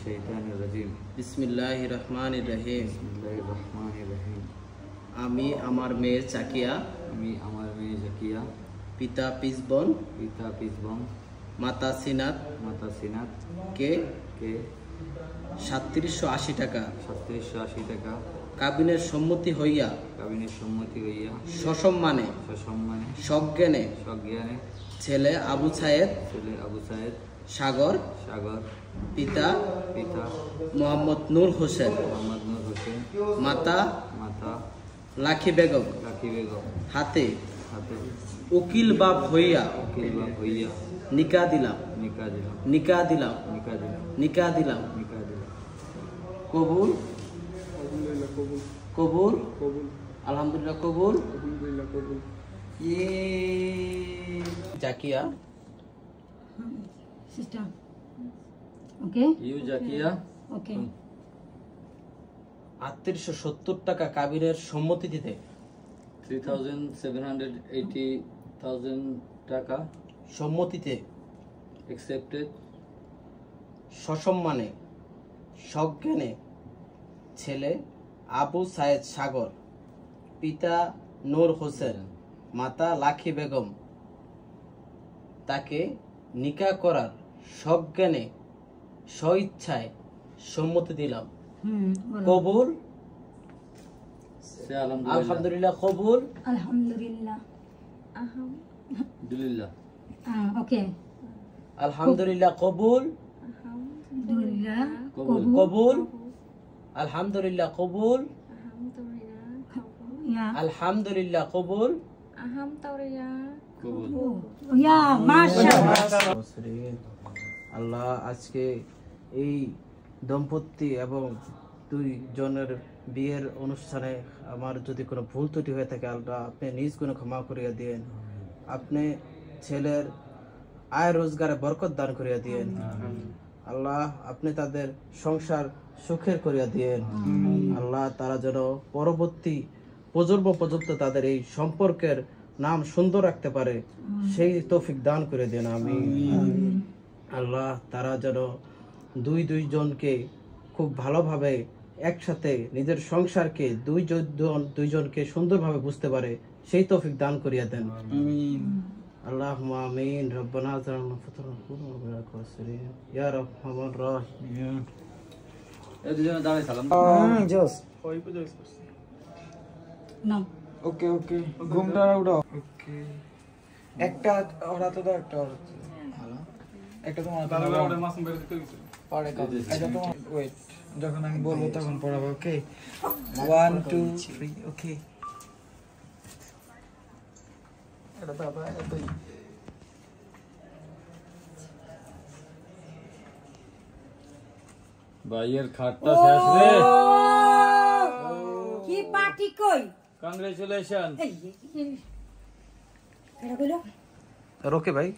শাইতানির রাজিম। বিসমিল্লাহির রহমানির রহিম। বিসমিল্লাহির রহমানির রহিম। আমি আমার মেয়ে চাকিয়া, আমি আমার মেয়ে জাকিয়া, পিতা পিসবন, পিতা পিসবন, মাতা সিনাত মাতা সিনাত কে কে 3780 টাকা 3780 টাকা কাবিনের সম্মতি হইয়া কাবিনের সম্মতি হইয়া সসম্মানে সসম্মানে সজ্ঞানে সজ্ঞানে ছেলে আবু সায়েদ ছেলে আবু সায়েদ সাগর, সাগর, পিতা পিতা মোহাম্মদ নূর হোসেন, মোহাম্মদ নূর হোসেন, মাতা মাতা লাখি বেগম লাকি বেগম হাতে হাতে উকিল বাপ হইয়া উকিল বাপ হইয়া নিকা দিলাম নিকা দিলাম নিকা দিলাম নিকা দিলাম নিকা দিলাম নিকা দিলাম। কবুল আলহামদুলিল্লাহ কবুল কবুল কবুল আলহামদুলিল্লাহ কবুল। আলহামদুলিল্লাহ কবুল। Zakia Sister. Okay? You Zakia Okay. 3870 টাকা কাবিনের সম্মতি দিতে 3780,000 টাকা সম্মতিতে accepted সসম্মানে সজ্ঞানে ছেলে আবু সায়েদ সাগর, পিতা নূর হোসেন, মাতা লাখি বেগম তাকে নিকা করার সজ্ঞানে স্বইচ্ছায় সম্মতি দিলাম। কবুল সে আলহামদুলিল্লাহ আলহামদুলিল্লাহ কবুল Alhamdulillah. আলহামদুলিল্লাহ Okay. আলহামদুলিল্লাহ কবুল Alhamdulillah. কবুল কবুল আলহামদুলিল্লাহ কবুল Yeah. আলহামদুলিল্লাহ কবুল। কবুল Yeah, mashallah. আল্লাহ আজকে এই দম্পতি এবং দুই জনের বিয়ের অনুষ্ঠানে আমার যদি কোনো ভুল ত্রুটি হয়ে থাকে আল্লাহ আপনি নিজ গুণে ক্ষমা করিয়া দিয়েন। আপনি ছেলের আয় রোজগারে বরকত দান করিয়া দিয়েন। আল্লাহ আপনি তাদের সংসার সুখের করিয়া দিয়েন। আল্লাহ তারা যেন পরবর্তী প্রজন্ম পর্যন্ত তাদের এই সম্পর্কের নাম সুন্দর রাখতে পারে সেই তৌফিক দান করে দেন। আমি আল্লাহ তারা যেন দুইজনকে খুব ভালোভাবে একসাথে নিজের সংসারকে দুইজনকে সুন্দরভাবে বুঝতে পারে সেই তৌফিক দান করিয়া দেন। আল্লাহুম্মা আমিন। রব্বানা জালামনা আনফুসানা ইয়া রাহমানুর রাহিম। এই দুজনে দাঁড়াই সালাম ওই পূজা করছি। No. ওকে ওকে ঘুমটা উঠাও। ওকে একটা ওরা তো দাও একটা ওরা একটা তোমার তাহলে ওটা মাসুম বের দিতে গেছে পরে কাজ এটা তোমার ওয়েট যখন আমি বলবো তখন পড়াবো। ওকে 1 2 3 ওকে এটা বাবা এতই ভাইয়ের খাটটা শেষ রে। কি পার্টি কই? কংগ্রেচুলেশন। এই এটা কইলো ওকে ভাই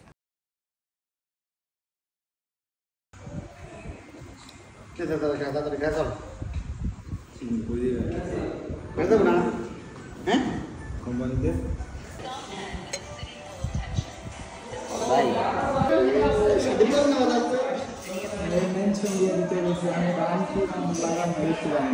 কোম্পানিতে মেনশন দিয়ে দিতে গেছে আমি রাম কি নাম লাগান দিয়েছিলাম।